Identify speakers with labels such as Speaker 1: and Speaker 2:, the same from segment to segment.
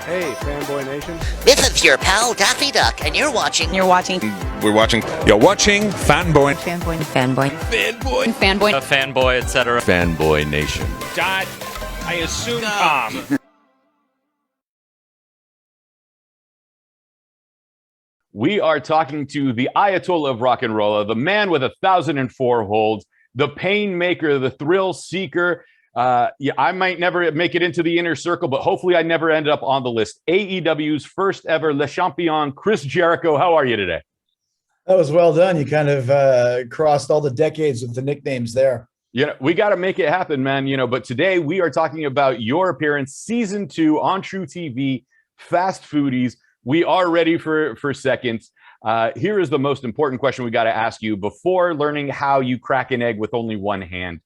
Speaker 1: Hey, Fanboy Nation.
Speaker 2: This is your pal Daffy Duck, and you're watching.
Speaker 3: We're watching Fanboy.
Speaker 4: A fanboy, etc.
Speaker 5: Fanboy Nation.
Speaker 6: Dot, I assume Tom.
Speaker 5: We are talking to the Ayatollah of Rock and Rolla, the man with 1,004 holds, the pain maker, the thrill seeker. I might never make it into the inner circle, but hopefully I never end up on the list. AEW's first ever Le Champion, Chris Jericho. How are you today?
Speaker 7: That was well done. You kind of crossed all the decades with the nicknames there.
Speaker 5: Yeah, we got to make it happen, man. But today we are talking about your appearance, season 2 on truTV, Fast Foodies. We are ready for seconds. Here is the most important question we got to ask you before learning how you crack an egg with only one hand.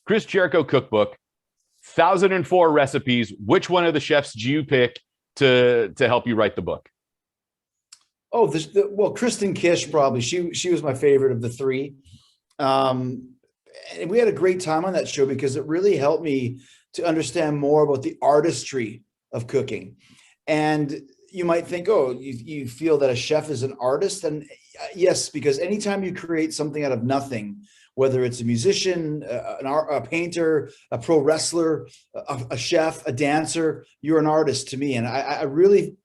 Speaker 5: Chris Jericho cookbook, 1,004 recipes. Which one of the chefs do you pick to help you write the book?
Speaker 7: Oh, well, Kristen Kish, probably. She was my favorite of the three. And we had a great time on that show because it really helped me to understand more about the artistry of cooking. And you might think, oh, you feel that a chef is an artist? And yes, because anytime you create something out of nothing, whether it's a musician, a painter, a pro wrestler, a chef, a dancer, you're an artist to me. And I really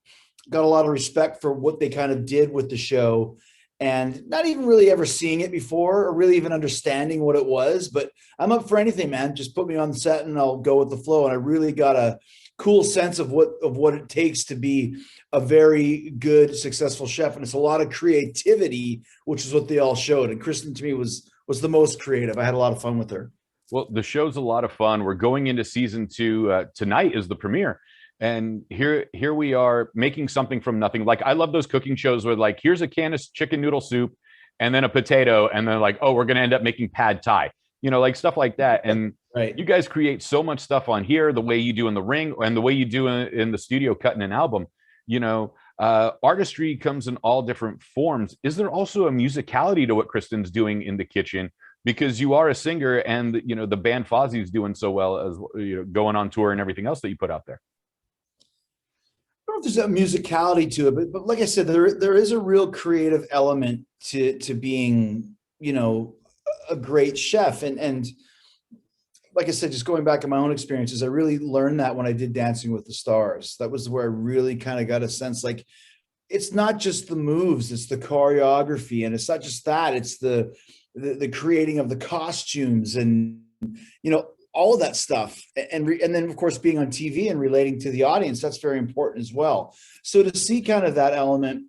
Speaker 7: got a lot of respect for what they kind of did with the show, and not even really ever seeing it before or really even understanding what it was. But I'm up for anything, man. Just put me on the set and I'll go with the flow. And I really got a cool sense of what it takes to be a very good, successful chef. And it's a lot of creativity, which is what they all showed. And Kristen, to me, was the most creative. I had a lot of fun with her.
Speaker 5: Well, the show's a lot of fun. We're going into season 2. Tonight is the premiere. And here we are making something from nothing. Like, I love those cooking shows where, like, here's a can of chicken noodle soup and then a potato. And then, like, oh, we're going to end up making pad thai, like stuff like that. And
Speaker 7: right.
Speaker 5: You guys create so much stuff on here, the way you do in the ring and the way you do in the studio cutting an album. Artistry comes in all different forms. Is there also a musicality to what Kristen's doing in the kitchen? Because you are a singer, and the band Fozzie's doing so well, as going on tour and everything else that you put out there.
Speaker 7: I don't know if there's a musicality to it, but like I said, there is a real creative element to being, a great chef. And like I said, just going back in my own experiences, I really learned that when I did Dancing with the Stars. That was where I really kind of got a sense, like, it's not just the moves, it's the choreography. And it's not just that, it's the creating of the costumes and, all of that stuff. And then, of course, being on TV and relating to the audience, that's very important as well. So to see kind of that element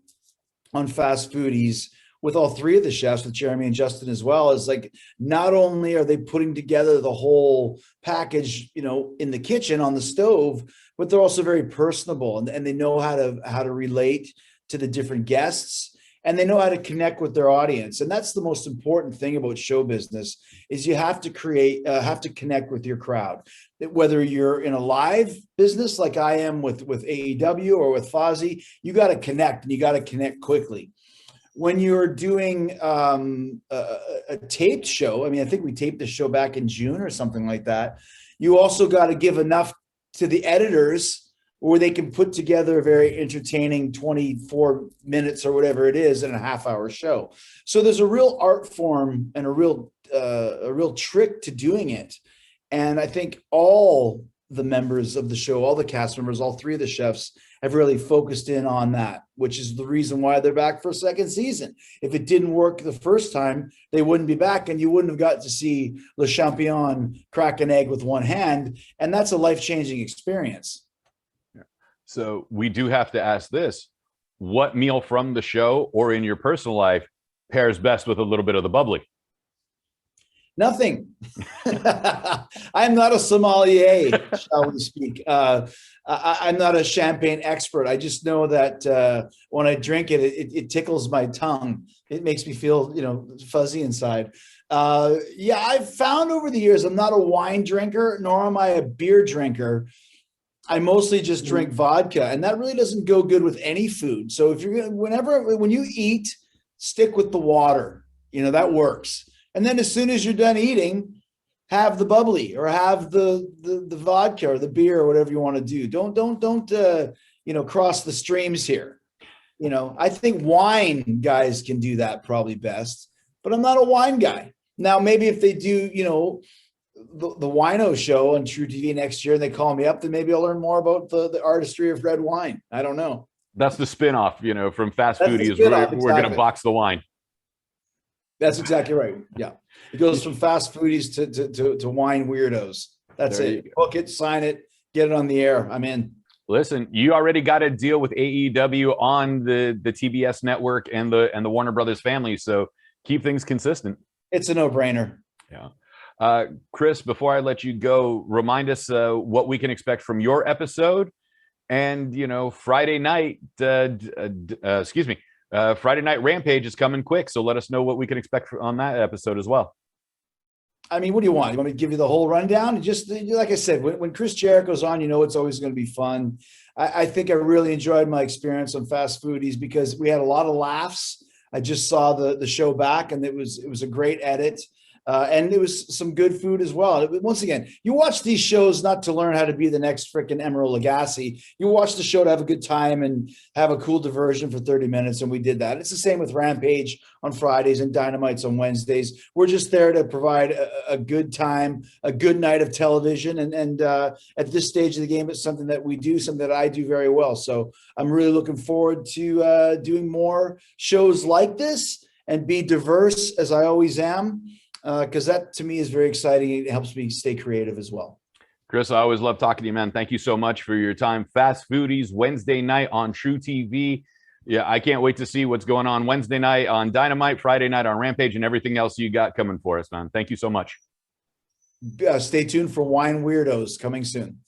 Speaker 7: on Fast Foodies with all three of the chefs, with Jeremy and Justin as well, is like, not only are they putting together the whole package, in the kitchen on the stove, but they're also very personable, and they know how to relate to the different guests, and they know how to connect with their audience. And that's the most important thing about show business, is you have to connect with your crowd. Whether you're in a live business like I am with AEW or with Fozzy, you got to connect, and you got to connect quickly. When you're doing a taped show, I think we taped the show back in June or something like that, you also got to give enough to the editors where they can put together a very entertaining 24 minutes or whatever it is in a half-hour show. So there's a real art form and a real trick to doing it. And I think all the members of the show, all the cast members, all three of the chefs have really focused in on that, which is the reason why they're back for a second season. If it didn't work the first time, they wouldn't be back, and you wouldn't have got to see Le Champion crack an egg with one hand. And that's a life-changing experience.
Speaker 5: So we do have to ask this: what meal from the show or in your personal life pairs best with a little bit of the bubbly?
Speaker 7: Nothing. I'm not a sommelier, shall we speak. I'm not a champagne expert. I just know that when I drink it, it tickles my tongue. It makes me feel, fuzzy inside. I've found over the years, I'm not a wine drinker, nor am I a beer drinker. I mostly just drink vodka, and that really doesn't go good with any food. So if you're when you eat, stick with the water. That works. And then as soon as you're done eating, have the bubbly or have the vodka or the beer or whatever you want to do. Don't cross the streams here. I think wine guys can do that probably best, but I'm not a wine guy. Now, maybe if they do, the wino show on truTV next year and they call me up, then maybe I'll learn more about the artistry of red wine. I don't know.
Speaker 5: That's the spin-off, from Fast
Speaker 7: That's the
Speaker 5: Foodies.
Speaker 7: spin-off,
Speaker 5: We're going to
Speaker 7: exactly.
Speaker 5: box the wine.
Speaker 7: That's exactly right. Yeah. It goes from Fast Foodies to wine weirdos. That's
Speaker 5: There
Speaker 7: it. Book it, sign it, get it on the air. I'm in.
Speaker 5: Listen, you already got a deal with AEW on the TBS network and the Warner Brothers family, so keep things consistent.
Speaker 7: It's a no-brainer.
Speaker 5: Yeah. Chris, before I let you go, remind us what we can expect from your episode. And, Friday night, Friday Night Rampage is coming quick. So let us know what we can expect on that episode as well.
Speaker 7: I mean, what do you want? You want me to give you the whole rundown? Just like I said, when Chris Jericho's on, it's always going to be fun. I think I really enjoyed my experience on Fast Foodies because we had a lot of laughs. I just saw the show back, and it was a great edit. And it was some good food as well. Once again, you watch these shows not to learn how to be the next freaking Emeril Lagasse. You watch the show to have a good time and have a cool diversion for 30 minutes, and we did that. It's the same with Rampage on Fridays and Dynamites on Wednesdays. We're just there to provide a good time, a good night of television, and at this stage of the game, it's something that we do, something that I do very well. So I'm really looking forward to doing more shows like this and be diverse as I always am. Because that to me is very exciting. It helps me stay creative as well.
Speaker 5: Chris, I always love talking to you, man. Thank you so much for your time. Fast Foodies Wednesday night on truTV. Yeah, I can't wait to see what's going on Wednesday night on Dynamite, Friday night on Rampage, and everything else you got coming for us, man. Thank you so much.
Speaker 7: Stay tuned for Wine Weirdos coming soon.